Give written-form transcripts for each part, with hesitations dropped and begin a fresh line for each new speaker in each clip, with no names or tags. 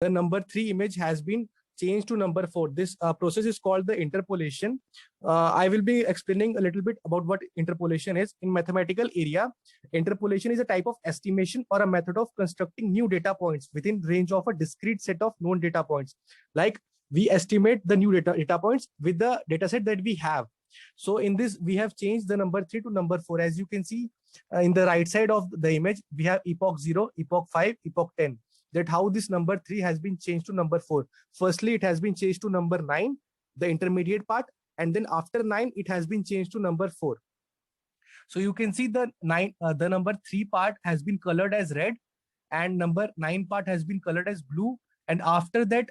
the number 3 image has been changed to number 4. This process is called the interpolation. I will be explaining a little bit about what interpolation is. In mathematical area, interpolation is a type of estimation or a method of constructing new data points within range of a discrete set of known data points. Like we estimate the new data points with the data set that we have. So in this, we have changed the number 3 to number 4. As you can see in the right side of the image, we have epoch 0, epoch 5, epoch 10. That how this number 3 has been changed to number 4. Firstly, it has been changed to number 9, the intermediate part, and then after 9, it has been changed to number 4. So you can see the number 3 part has been colored as red, and number 9 part has been colored as blue. And after that,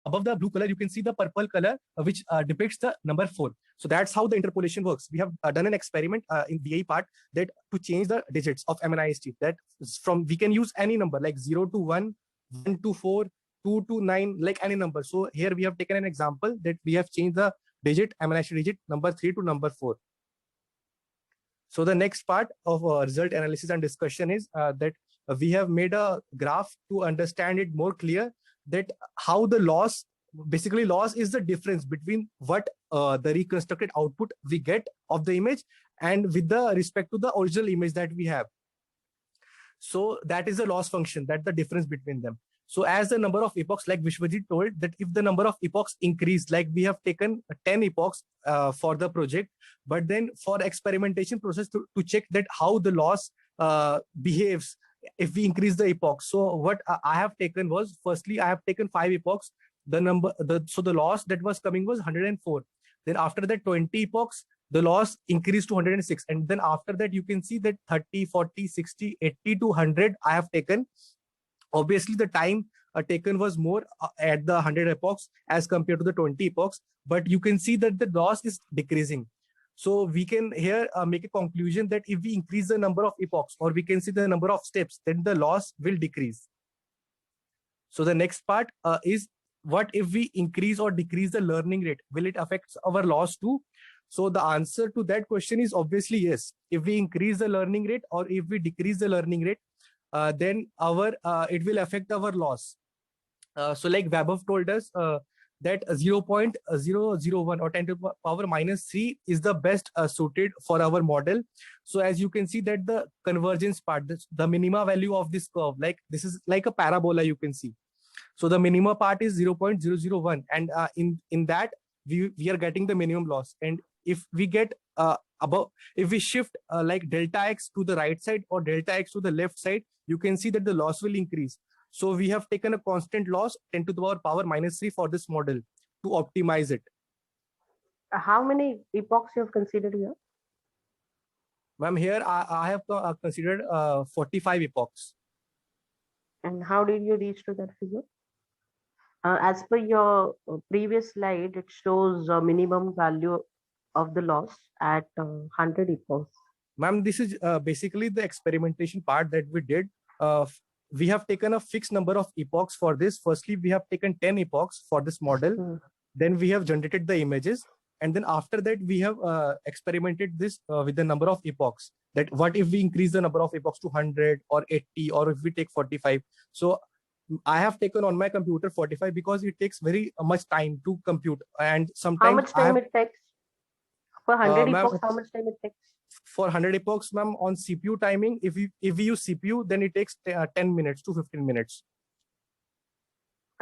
above the blue color, you can see the purple color, which depicts the number 4. So that's how the interpolation works. We have done an experiment in BA part that to change the digits of MNIST. That from we can use any number like 0 to 1, 1 to 4, 2 to 9, like any number. So here we have taken an example that we have changed the digit, MNIST digit number 3 to number 4. So the next part of result analysis and discussion is that we have made a graph to understand it more clear, that how the loss, basically loss is the difference between what the reconstructed output we get of the image and with the respect to the original image that we have. So that is the loss function, that the difference between them. So as the number of epochs, like Vishwajit told, that if the number of epochs increase, like we have taken 10 epochs for the project, but then for experimentation process to check that how the loss behaves if we increase the epochs. So what I have taken was, firstly, I have taken 5 epochs. So the loss that was coming was 104. Then after that 20 epochs, the loss increased to 106. And then after that, you can see that 30, 40, 60, 80 to 100 I have taken. Obviously, the time taken was more at the 100 epochs as compared to the 20 epochs, but you can see that the loss is decreasing. So we can here make a conclusion that if we increase the number of epochs, or we can see the number of steps, then the loss will decrease. So the next part is, what if we increase or decrease the learning rate? Will it affect our loss too? So the answer to that question is obviously yes. If we increase the learning rate or if we decrease the learning rate, then it will affect our loss. So like Vaibhav told us that 0.001 or 10 to the power minus 3 is the best suited for our model. So as you can see that the convergence part, the minima value of this curve, like this is like a parabola, you can see. So the minima part is 0.001, and in that we are getting the minimum loss. And if we get above, if we shift like delta x to the right side or delta x to the left side, you can see that the loss will increase. So we have taken a constant loss 10 to the power minus 3 for this model to optimize it.
How many epochs you have considered here?
Ma'am, here I have considered 45 epochs.
And how did you reach to that figure? As per your previous slide, it shows a minimum value of the loss at 100 epochs.
Ma'am, this is basically the experimentation part that we did. We have taken a fixed number of epochs for this. Firstly, we have taken 10 epochs for this model. Then we have generated the images. And then after that, we have experimented this with the number of epochs. That what if we increase the number of epochs to 100 or 80, or if we take 45. So I have taken on my computer 45 because it takes very much time to compute. And sometimes
how much time it takes? For 100 epochs, how much time it takes?
For 100 epochs, ma'am, on CPU timing, if we use CPU, then it takes 10 minutes to 15 minutes.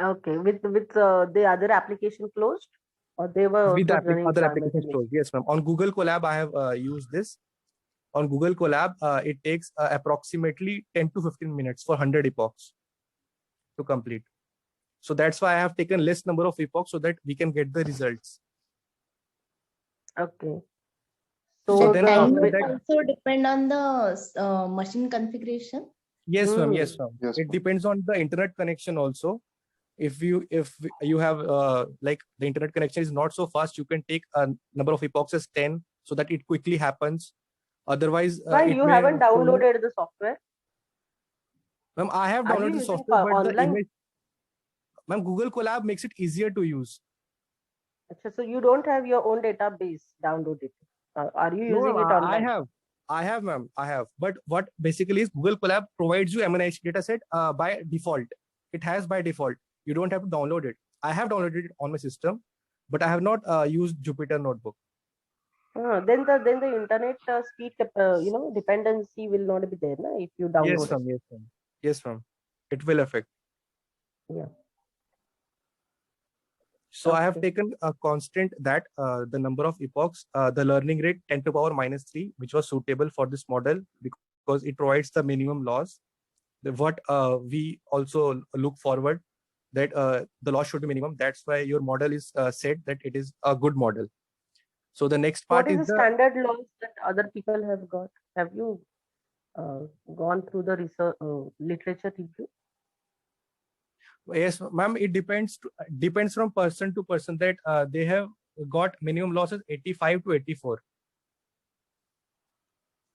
Okay, with the other application closed, or they were
with the other applications closed? Yes, ma'am. On Google Colab, I have used this. On Google Colab, it takes approximately 10 to 15 minutes for 100 epochs to complete. So that's why I have taken less number of epochs so that we can get the results.
Okay.
So then time will also depend on the machine configuration.
Yes, ma'am. Yes, ma'am. Yes, it depends on the internet connection also. If you have like the internet connection is not so fast, you can take a number of epochs as 10 so that it quickly happens. Otherwise,
why you haven't downloaded the software?
Ma'am, I have downloaded the software, but the image, ma'am, Google Colab makes it easier to use. So
you don't have your own database downloaded? Are you using it online?
I have, ma'am. I have. But what basically is Google Colab provides you MNIST dataset by default. It has by default. You don't have to download it. I have downloaded it on my system, but I have not used Jupyter Notebook.
Then the internet speed dependency will not be there, na, if you download.
Yes, ma'am. Yes, ma'am. Yes, ma'am. It will affect.
Yeah.
So I have taken a constant that the number of epochs, the learning rate 10 to power minus 3, which was suitable for this model because it provides the minimum loss. What we also look forward that the loss should be minimum. That's why your model is said that it is a good model. So the next part
is the standard loss that other people have got. Have you gone through the research literature review?
Yes, ma'am. It depends from person to person that they have got minimum losses 85 to 84.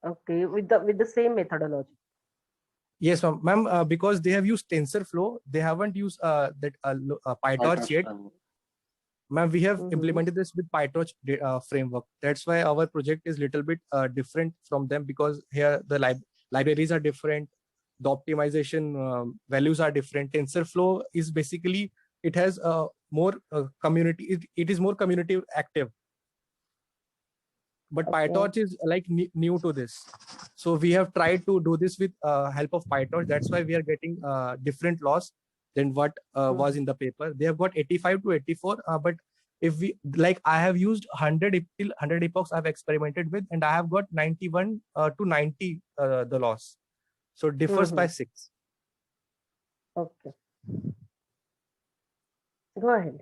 Okay, with the same methodology.
Yes, ma'am. Because they have used TensorFlow, they haven't used that PyTorch yet. Ma'am, we have implemented this with PyTorch framework. That's why our project is little bit different from them, because here the libraries are different. The optimization values are different. TensorFlow is basically, it has more community. It is more community active. But PyTorch is like new to this. So we have tried to do this with help of PyTorch. That's why we are getting different loss than what was in the paper. They have got 85 to 84. But if we, like, I have used 100 epochs I've experimented with, and I have got 91 to 90 the loss. So it differs by 6.
Okay. Go ahead.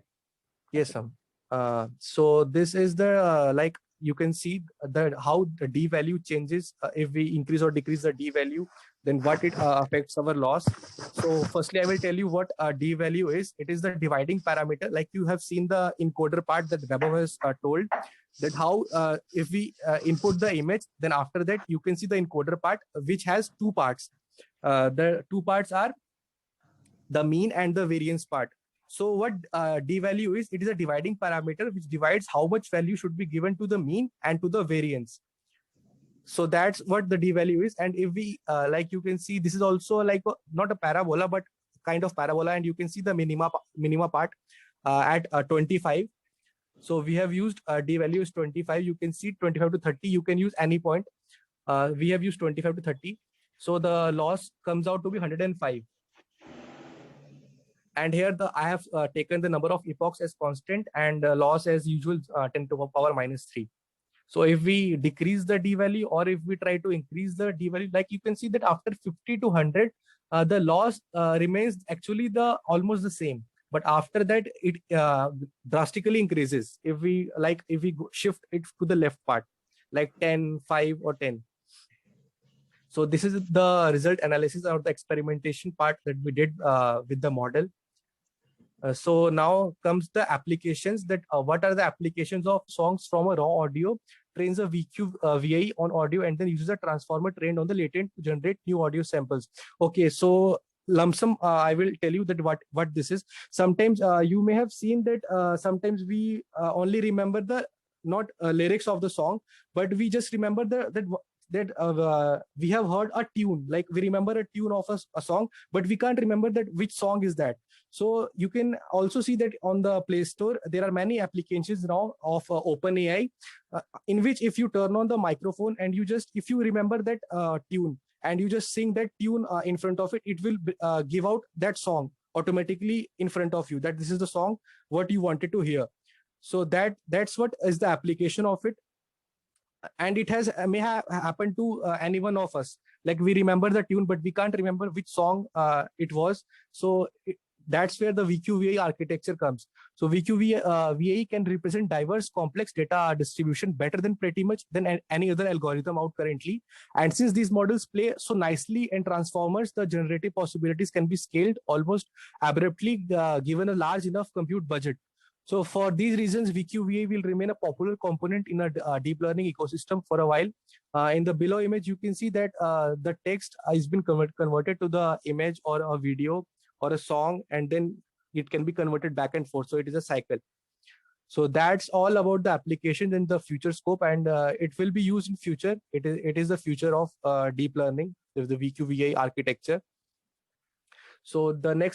Yes, ma'am. So this is the like, you can see that how the D value changes if we increase or decrease the D value, then what it affects our loss. So firstly, I will tell you what D value is. It is the dividing parameter. Like you have seen the encoder part that Vaibhav has told, that how if we input the image, then after that you can see the encoder part, which has 2 parts. The 2 parts are the mean and the variance part. So what D value is, it is a dividing parameter which divides how much value should be given to the mean and to the variance. So that's what the D value is. And if we, like you can see, this is also like not a parabola, but kind of parabola. And you can see the minima part at 25. So we have used D value is 25. You can see 25 to 30. You can use any point. We have used 25 to 30. So the loss comes out to be 105. And here I have taken the number of epochs as constant and loss as usual 10 to the power minus 3. So if we decrease the D value or if we try to increase the D value, like you can see that after 50 to 100, the loss remains actually almost the same. But after that, it drastically increases. If we shift it to the left part, like 10, 5 or 10. So this is the result analysis or the experimentation part that we did with the model. So now comes the applications, that what are the applications of songs from a raw audio, trains a VQ VAE on audio, and then uses a transformer trained on the latent to generate new audio samples. Okay, so lump sum, I will tell you that what this is. Sometimes you may have seen that sometimes we only remember the not lyrics of the song, but we just remember that we have heard a tune, like we remember a tune of a song, but we can't remember that which song is that. So you can also see that on the Play Store, there are many applications now of OpenAI, in which if you turn on the microphone and if you remember that tune and you just sing that tune in front of it, it will give out that song automatically in front of you, that this is the song what you wanted to hear. So that's what is the application of it. And it may have happened to any one of us. Like we remember the tune, but we can't remember which song it was. So that's where the VQVA architecture comes. So VQVA can represent diverse complex data distribution better than pretty much than any other algorithm out currently. And since these models play so nicely in transformers, the generative possibilities can be scaled almost abruptly given a large enough compute budget. So for these reasons, VQVA will remain a popular component in a deep learning ecosystem for a while. In the below image, you can see that the text has been converted to the image or a video or a song, and then it can be converted back and forth. So it is a cycle. So that's all about the applications in the future scope, and it will be used in future. It is the future of deep learning, the VQVI architecture. So the next